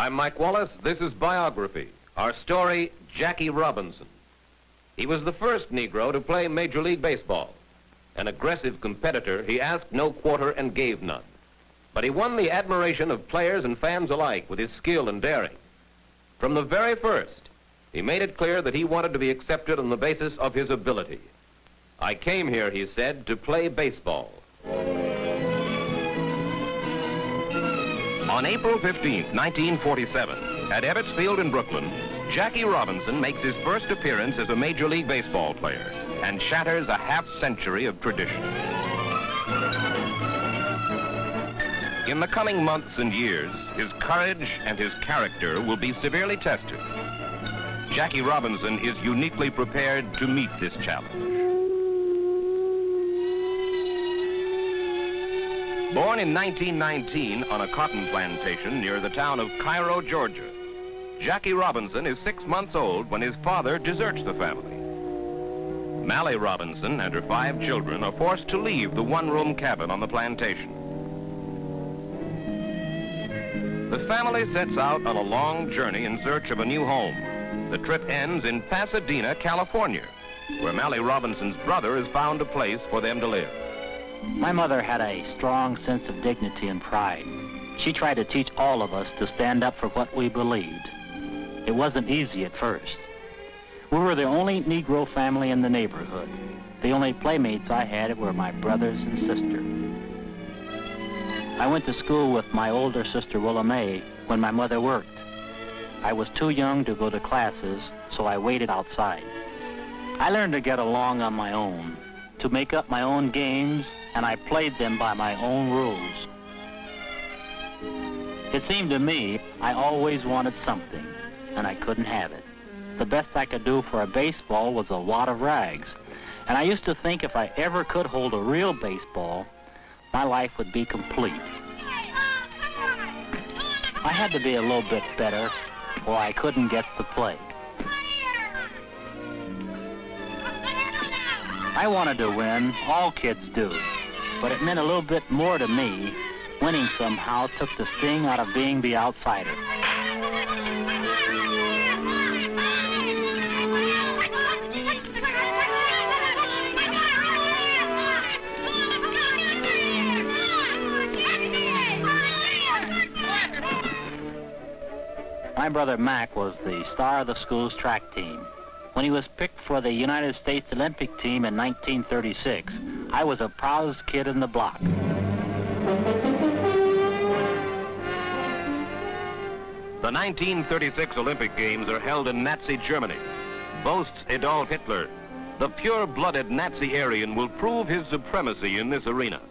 I'm Mike Wallace. This is Biography. Our story, Jackie Robinson. He was the first Negro to play Major League Baseball. An aggressive competitor, he asked no quarter and gave none. But he won the admiration of players and fans alike with his skill and daring. From the very first, he made it clear that he wanted to be accepted on the basis of his ability. I came here, he said, to play baseball. On April 15, 1947, at Ebbets Field in Brooklyn, Jackie Robinson makes his first appearance as a Major League Baseball player and shatters a half-century of tradition. In the coming months and years, his courage and his character will be severely tested. Jackie Robinson is uniquely prepared to meet this challenge. Born in 1919 on a cotton plantation near the town of Cairo, Georgia, Jackie Robinson is 6 months old when his father deserts the family. Mallie Robinson and her 5 children are forced to leave the one-room cabin on the plantation. The family sets out on a long journey in search of a new home. The trip ends in Pasadena, California, where Mallie Robinson's brother has found a place for them to live. My mother had a strong sense of dignity and pride. She tried to teach all of us to stand up for what we believed. It wasn't easy at first. We were the only Negro family in the neighborhood. The only playmates I had were my brothers and sister. I went to school with my older sister, Willa Mae, when my mother worked. I was too young to go to classes, so I waited outside. I learned to get along on my own, to make up my own games, and I played them by my own rules. It seemed to me I always wanted something, and I couldn't have it. The best I could do for a baseball was a wad of rags, and I used to think if I ever could hold a real baseball, my life would be complete. I had to be a little bit better, or I couldn't get to play. I wanted to win, all kids do, but it meant a little bit more to me. Winning somehow took the sting out of being the outsider. My brother Mac was the star of the school's track team. When he was picked for the United States Olympic team in 1936, I was the proudest kid in the block. The 1936 Olympic Games are held in Nazi Germany. Boasts Adolf Hitler. The pure-blooded Nazi Aryan will prove his supremacy in this arena.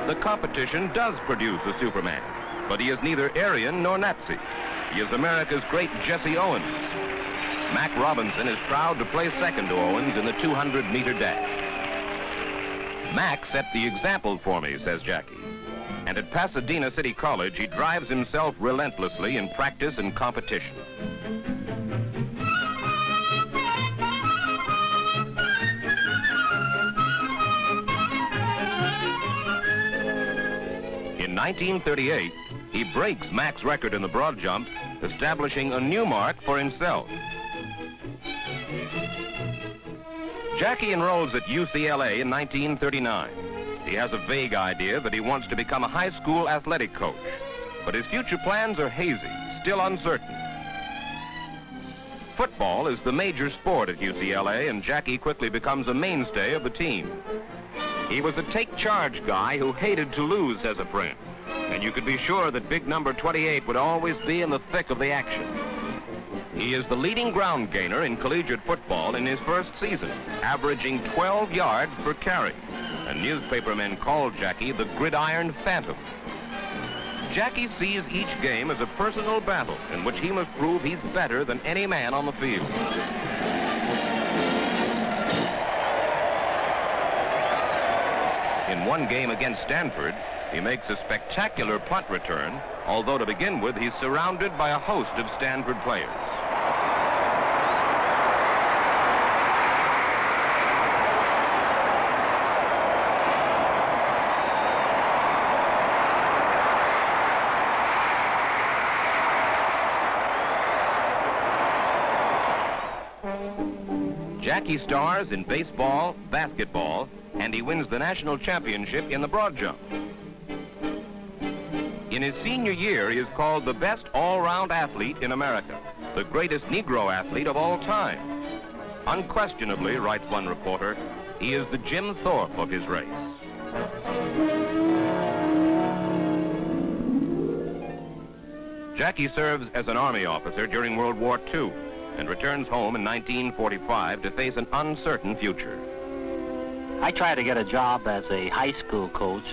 The competition does produce a Superman, but he is neither Aryan nor Nazi. He is America's great Jesse Owens. Mac Robinson is proud to play second to Owens in the 200-meter dash. Mac set the example for me, says Jackie. And at Pasadena City College, he drives himself relentlessly in practice and competition. In 1938, he breaks Mac's record in the broad jump, establishing a new mark for himself. Jackie enrolls at UCLA in 1939. He has a vague idea that he wants to become a high school athletic coach, but his future plans are hazy, still uncertain. Football is the major sport at UCLA, and Jackie quickly becomes a mainstay of the team. He was a take-charge guy who hated to lose, says a friend, and you could be sure that big number 28 would always be in the thick of the action. He is the leading ground gainer in collegiate football in his first season, averaging 12 yards per carry, and newspapermen called Jackie the Gridiron Phantom. Jackie sees each game as a personal battle in which he must prove he's better than any man on the field. In one game against Stanford, he makes a spectacular punt return, although to begin with, he's surrounded by a host of Stanford players. Jackie stars in baseball, basketball, and he wins the national championship in the broad jump. In his senior year, he is called the best all-round athlete in America, the greatest Negro athlete of all time. Unquestionably, writes one reporter, he is the Jim Thorpe of his race. Jackie serves as an Army officer during World War II and returns home in 1945 to face an uncertain future. I tried to get a job as a high school coach,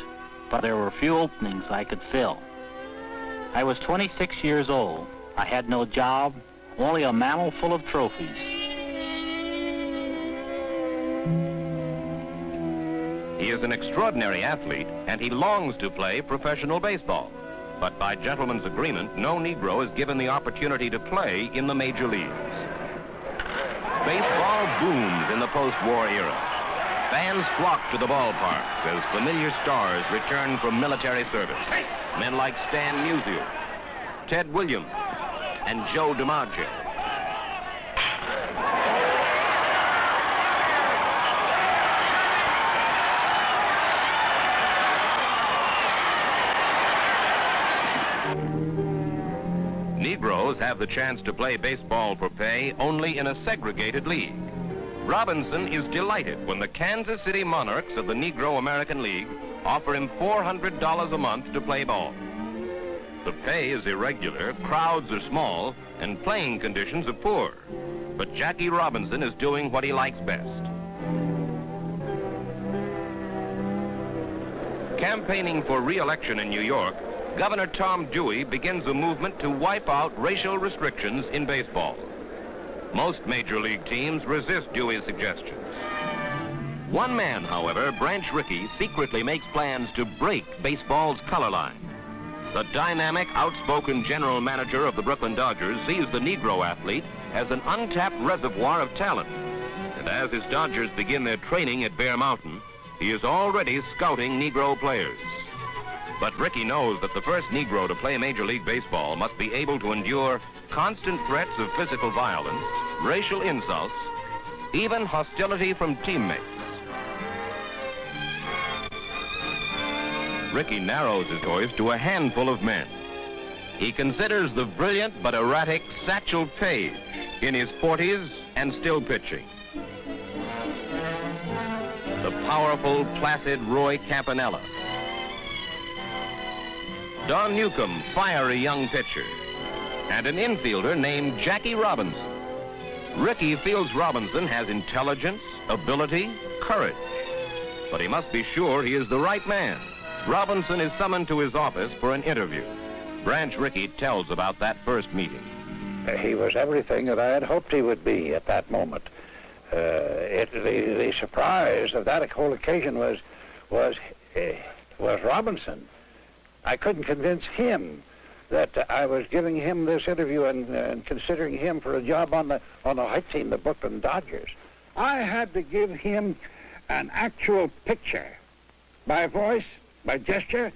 but there were few openings I could fill. I was 26 years old. I had no job, only a mantle full of trophies. He is an extraordinary athlete, and he longs to play professional baseball. But by gentlemen's agreement, no Negro is given the opportunity to play in the major leagues. Baseball booms in the post-war era. Fans flock to the ballparks as familiar stars return from military service. Men like Stan Musial, Ted Williams, and Joe DiMaggio. Negroes have the chance to play baseball for pay only in a segregated league. Robinson is delighted when the Kansas City Monarchs of the Negro American League offer him $400 a month to play ball. The pay is irregular, crowds are small, and playing conditions are poor. But Jackie Robinson is doing what he likes best. Campaigning for re-election in New York, Governor Tom Dewey begins a movement to wipe out racial restrictions in baseball. Most major league teams resist Dewey's suggestions. One man, however, Branch Rickey, secretly makes plans to break baseball's color line. The dynamic, outspoken general manager of the Brooklyn Dodgers sees the Negro athlete as an untapped reservoir of talent. And as his Dodgers begin their training at Bear Mountain, he is already scouting Negro players. But Rickey knows that the first Negro to play Major League Baseball must be able to endure constant threats of physical violence, racial insults, even hostility from teammates. Rickey narrows his choice to a handful of men. He considers the brilliant but erratic Satchel Paige, in his 40s and still pitching. The powerful, placid Roy Campanella. Don Newcomb, fiery young pitcher. And an infielder named Jackie Robinson. Rickey feels Robinson has intelligence, ability, courage. But he must be sure he is the right man. Robinson is summoned to his office for an interview. Branch Rickey tells about that first meeting. He was everything that I had hoped he would be at that moment. The surprise of that whole occasion was Robinson. I couldn't convince him that I was giving him this interview and considering him for a job on the white team, the Brooklyn Dodgers. I had to give him an actual picture, by voice, by gesture,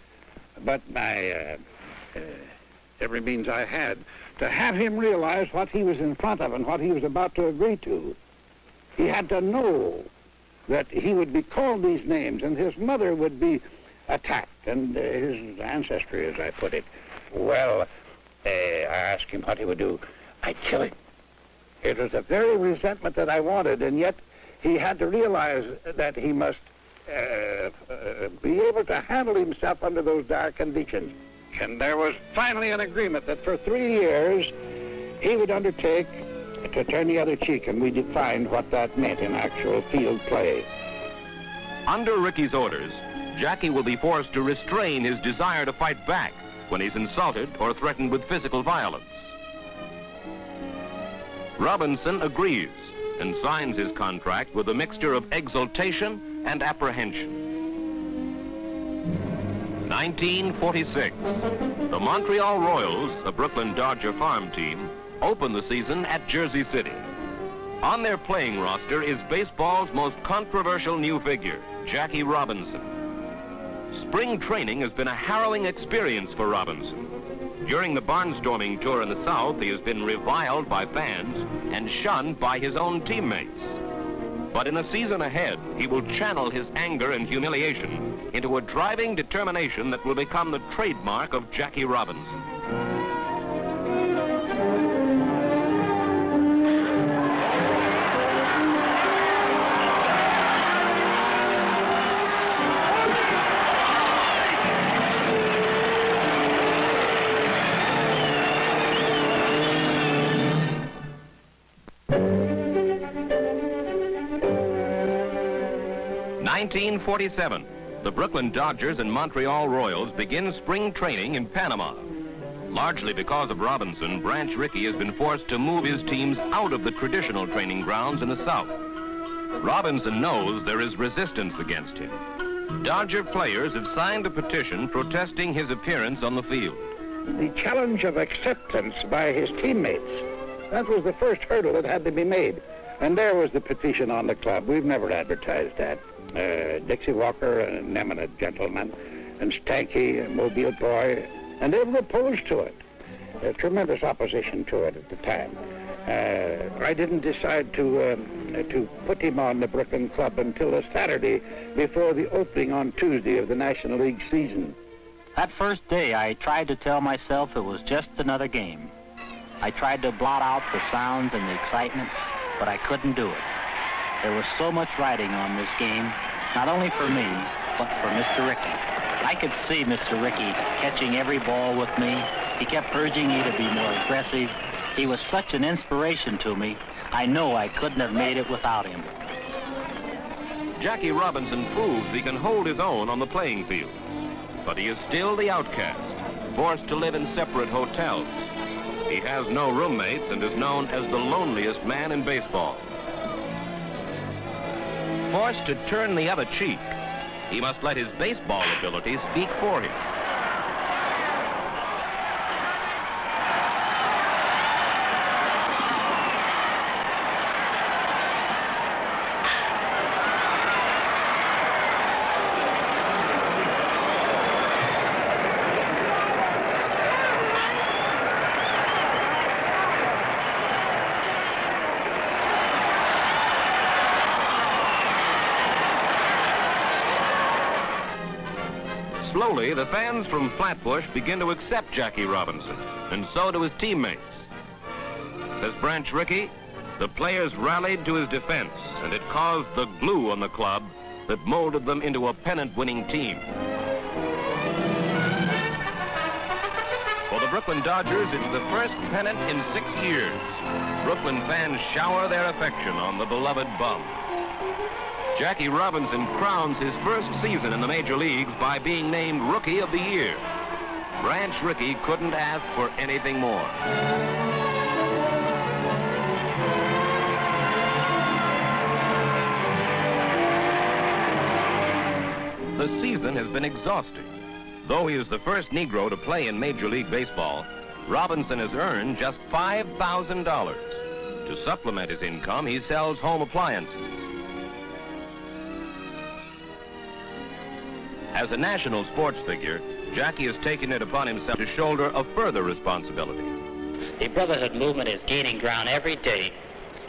but by every means I had to have him realize what he was in front of and what he was about to agree to. He had to know that he would be called these names and his mother would be attacked, and his ancestry, as I put it. Well, I asked him what he would do. I'd kill him. It was the very resentment that I wanted, and yet he had to realize that he must be able to handle himself under those dire conditions. And there was finally an agreement that for 3 years he would undertake to turn the other cheek, and we defined what that meant in actual field play. Under Rickey's orders, Jackie will be forced to restrain his desire to fight back when he's insulted or threatened with physical violence. Robinson agrees and signs his contract with a mixture of exultation and apprehension. 1946, the Montreal Royals, a Brooklyn Dodger farm team, open the season at Jersey City. On their playing roster is baseball's most controversial new figure, Jackie Robinson. Spring training has been a harrowing experience for Robinson. During the barnstorming tour in the South, he has been reviled by fans and shunned by his own teammates. But in the season ahead, he will channel his anger and humiliation into a driving determination that will become the trademark of Jackie Robinson. In 1947, the Brooklyn Dodgers and Montreal Royals begin spring training in Panama. Largely because of Robinson, Branch Rickey has been forced to move his teams out of the traditional training grounds in the South. Robinson knows there is resistance against him. Dodger players have signed a petition protesting his appearance on the field. The challenge of acceptance by his teammates, that was the first hurdle that had to be made. And there was the petition on the club. We've never advertised that. Dixie Walker, an eminent gentleman, and Stanky, a Mobile boy, and they were opposed to it. Tremendous opposition to it at the time. I didn't decide to put him on the Brooklyn Club until a Saturday before the opening on Tuesday of the National League season. That first day, I tried to tell myself it was just another game. I tried to blot out the sounds and the excitement, but I couldn't do it. There was so much riding on this game, not only for me, but for Mr. Rickey. I could see Mr. Rickey catching every ball with me. He kept urging me to be more aggressive. He was such an inspiration to me. I know I couldn't have made it without him. Jackie Robinson proves he can hold his own on the playing field. But he is still the outcast, forced to live in separate hotels. He has no roommates and is known as the loneliest man in baseball. Forced to turn the other cheek, he must let his baseball ability speak for him. Slowly, the fans from Flatbush begin to accept Jackie Robinson, and so do his teammates. Says Branch Rickey, the players rallied to his defense, and it caused the glue on the club that molded them into a pennant-winning team. For the Brooklyn Dodgers, it's the first pennant in 6 years. Brooklyn fans shower their affection on the beloved bum. Jackie Robinson crowns his first season in the major leagues by being named Rookie of the Year. Branch Rickey couldn't ask for anything more. The season has been exhausting. Though he is the first Negro to play in Major League Baseball, Robinson has earned just $5,000. To supplement his income, he sells home appliances. As a national sports figure, Jackie has taken it upon himself to shoulder a further responsibility. The Brotherhood movement is gaining ground every day.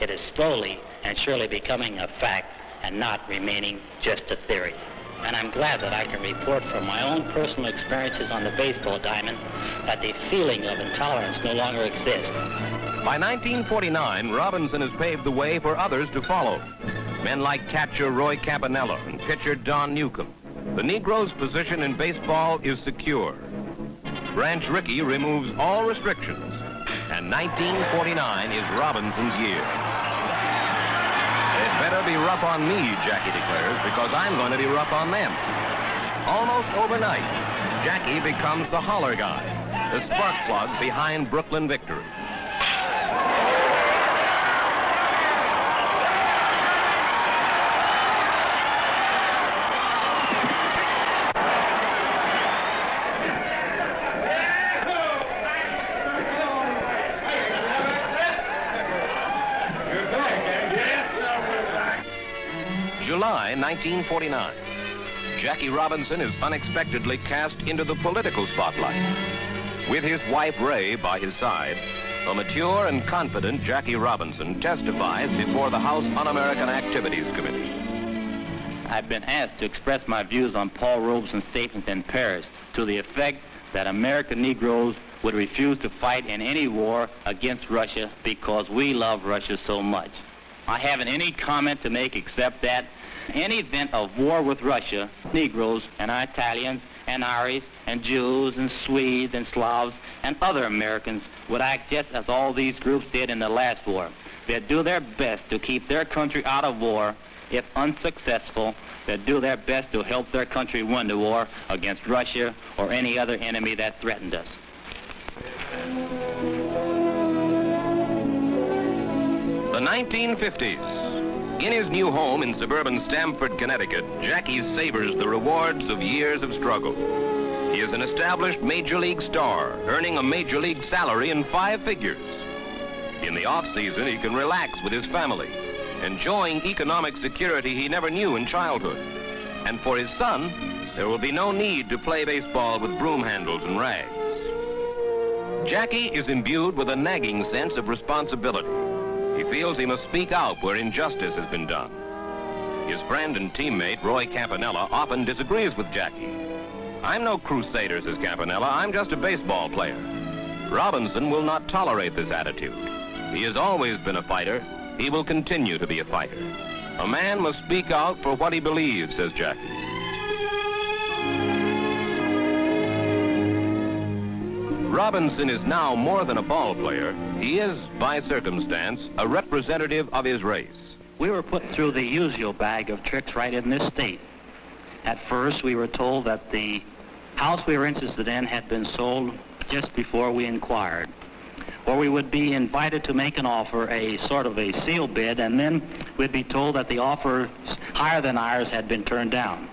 It is slowly and surely becoming a fact and not remaining just a theory. And I'm glad that I can report from my own personal experiences on the baseball diamond that the feeling of intolerance no longer exists. By 1949, Robinson has paved the way for others to follow. Men like catcher Roy Campanella and pitcher Don Newcomb. The Negro's position in baseball is secure. Branch Rickey removes all restrictions, and 1949 is Robinson's year. It better be rough on me, Jackie declares, because I'm going to be rough on them. Almost overnight, Jackie becomes the holler guy, the spark plug behind Brooklyn victory. July 1949. Jackie Robinson is unexpectedly cast into the political spotlight. With his wife Ray by his side, The mature and confident Jackie Robinson testifies before the House Un-American Activities Committee. I've been asked to express my views on Paul Robeson's statement in Paris to the effect that American Negroes would refuse to fight in any war against Russia because we love Russia so much. I haven't any comment to make except that in any event of war with Russia, Negroes and Italians and Irish and Jews and Swedes and Slavs and other Americans would act just as all these groups did in the last war. They'd do their best to keep their country out of war. If unsuccessful, they'd do their best to help their country win the war against Russia or any other enemy that threatened us. The 1950s. In his new home in suburban Stamford, Connecticut, Jackie savors the rewards of years of struggle. He is an established major league star, earning a major league salary in 5 figures. In the off-season, he can relax with his family, enjoying economic security he never knew in childhood. And for his son, there will be no need to play baseball with broom handles and rags. Jackie is imbued with a nagging sense of responsibility. He feels he must speak out where injustice has been done. His friend and teammate, Roy Campanella, often disagrees with Jackie. "I'm no crusader," says Campanella. "I'm just a baseball player." Robinson will not tolerate this attitude. He has always been a fighter. He will continue to be a fighter. "A man must speak out for what he believes," says Jackie. Robinson is now more than a ball player. He is, by circumstance, a representative of his race. We were put through the usual bag of tricks right in this state. At first, we were told that the house we were interested in had been sold just before we inquired. Or we would be invited to make an offer, a sort of a seal bid, and then we'd be told that the offers higher than ours had been turned down.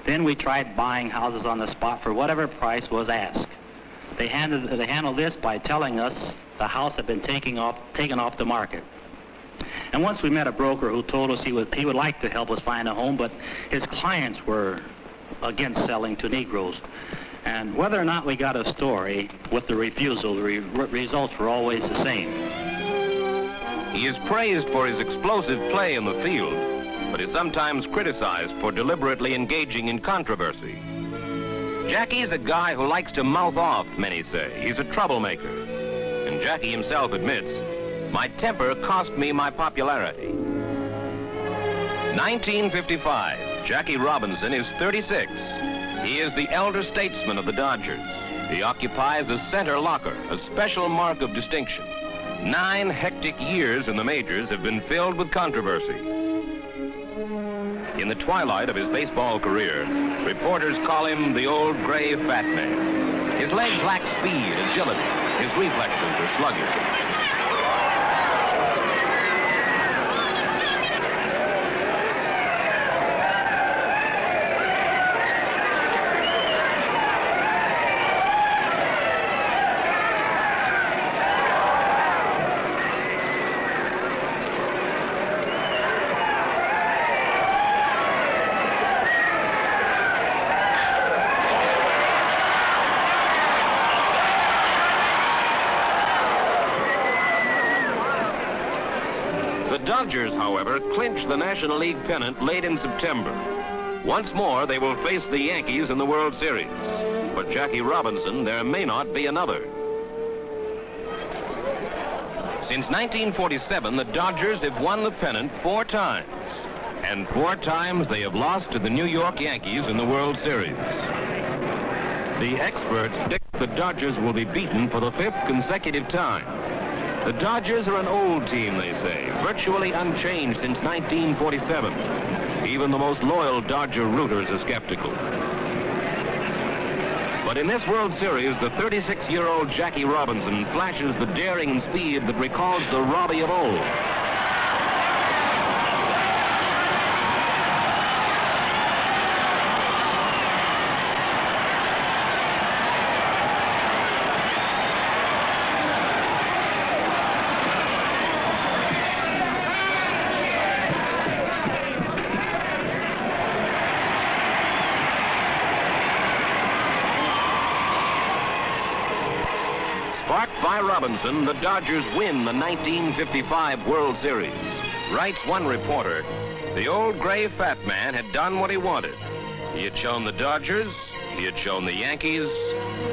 Then we tried buying houses on the spot for whatever price was asked. They handled this by telling us the house had been taken off the market. And once we met a broker who told us he would like to help us find a home, but his clients were against selling to Negroes. And whether or not we got a story with the refusal, the results were always the same. He is praised for his explosive play in the field, but is sometimes criticized for deliberately engaging in controversy. Jackie is a guy who likes to mouth off, many say. He's a troublemaker. And Jackie himself admits, "My temper cost me my popularity." 1955, Jackie Robinson is 36. He is the elder statesman of the Dodgers. He occupies a center locker, a special mark of distinction. 9 hectic years in the majors have been filled with controversy. In the twilight of his baseball career, reporters call him the old gray fat man. His legs lack speed, agility. His reflexes are sluggish. The Dodgers, however, clinch the National League pennant late in September. Once more, they will face the Yankees in the World Series. For Jackie Robinson, there may not be another. Since 1947, the Dodgers have won the pennant 4 times. And 4 times they have lost to the New York Yankees in the World Series. The experts predict the Dodgers will be beaten for the 5th consecutive time. The Dodgers are an old team, they say, virtually unchanged since 1947. Even the most loyal Dodger rooters are skeptical. But in this World Series, the 36-year-old Jackie Robinson flashes the daring and speed that recalls the Robbie of old. Sparked by Robinson, the Dodgers win the 1955 World Series. Writes one reporter, the old gray fat man had done what he wanted. He had shown the Dodgers, he had shown the Yankees,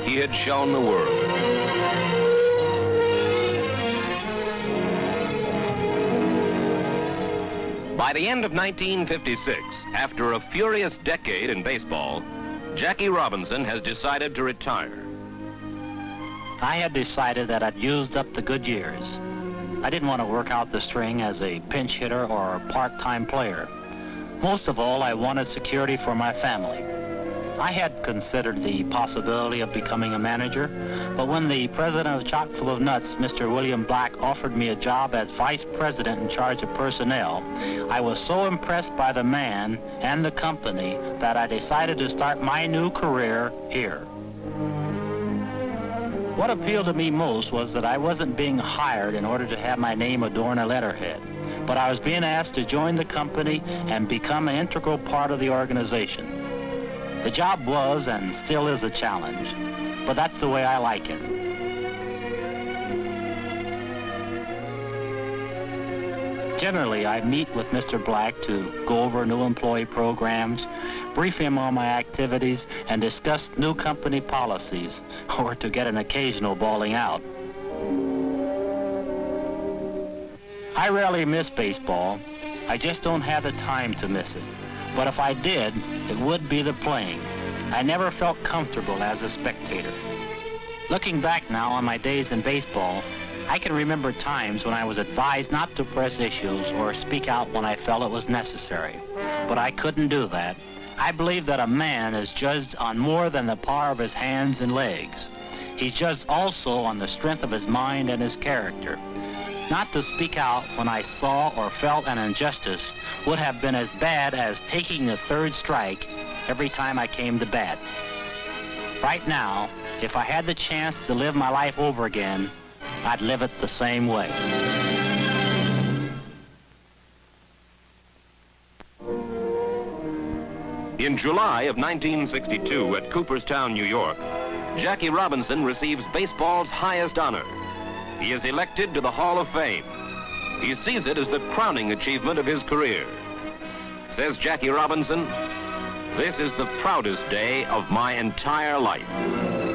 he had shown the world. By the end of 1956, after a furious decade in baseball, Jackie Robinson has decided to retire. I had decided that I'd used up the good years. I didn't want to work out the string as a pinch hitter or a part-time player. Most of all, I wanted security for my family. I had considered the possibility of becoming a manager, but when the president of Chock Full of Nuts, Mr. William Black, offered me a job as vice president in charge of personnel, I was so impressed by the man and the company that I decided to start my new career here. What appealed to me most was that I wasn't being hired in order to have my name adorn a letterhead, but I was being asked to join the company and become an integral part of the organization. The job was and still is a challenge, but that's the way I like it. Generally, I meet with Mr. Black to go over new employee programs, brief him on my activities, and discuss new company policies, or to get an occasional bawling out. I rarely miss baseball. I just don't have the time to miss it. But if I did, it would be the playing. I never felt comfortable as a spectator. Looking back now on my days in baseball, I can remember times when I was advised not to press issues or speak out when I felt it was necessary. But I couldn't do that. I believe that a man is judged on more than the power of his hands and legs. He's judged also on the strength of his mind and his character. Not to speak out when I saw or felt an injustice would have been as bad as taking the third strike every time I came to bat. Right now, if I had the chance to live my life over again, I'd live it the same way. In July of 1962 at Cooperstown, New York, Jackie Robinson receives baseball's highest honor. He is elected to the Hall of Fame. He sees it as the crowning achievement of his career. Says Jackie Robinson, "This is the proudest day of my entire life."